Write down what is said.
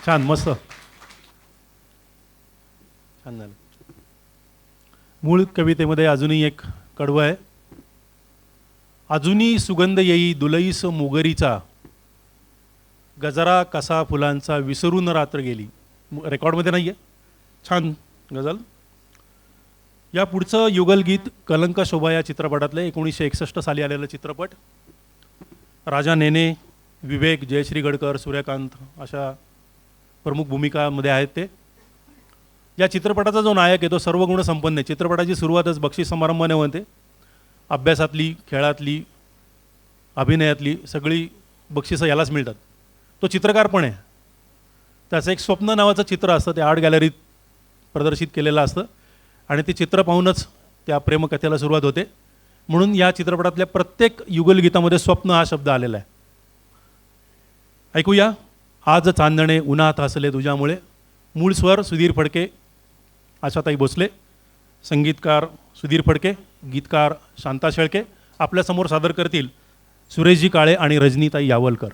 छान, मस्त, छान झालं. मूळ कवितेमध्ये अजूनही एक कडवं आहे. अजूनी सुगंध येई दुलईस मोगरीचा, गजरा कसा फुलांचा विसरून रात्र गेली. रेकॉर्डमध्ये नाही आहे, छान गझल. या पुढचं युगलगीत कलंक शोभा या चित्रपटातलं 1961 साली आलेलं चित्रपट. राजा नेने, विवेक, जयश्री गडकर, सूर्यकांत अशा प्रमुख भूमिकामध्ये आहेत ते. या चित्रपटाचा जो नायक आहे तो सर्व गुण संपन्न आहे. चित्रपटाची सुरुवातच बक्षीस समारंभाने होते. अभ्यासातली, खेळातली, अभिनयातली सगळी बक्षिसं यालाच मिळतात. तो चित्रकार पण आहे. त्याचं एक स्वप्न नावाचं चित्र असतं, ते आर्ट गॅलरीत प्रदर्शित केलेलं असतं आणि ते चित्र पाहूनच त्या प्रेमकथेला सुरुवात होते. म्हणून या चित्रपटातल्या प्रत्येक युगलगीतामध्ये स्वप्न हा शब्द आलेला आहे. ऐकूया. आज चांदणे उन्हात हसले तुझ्यामुळे. मूळ स्वर सुधीर फडके, आशाताई भोसले, संगीतकार सुधीर फडके, गीतकार शांता शेळके. आपल्यासमोर सादर करतील सुरेशजी काळे आणि रजनीताई यावलकर.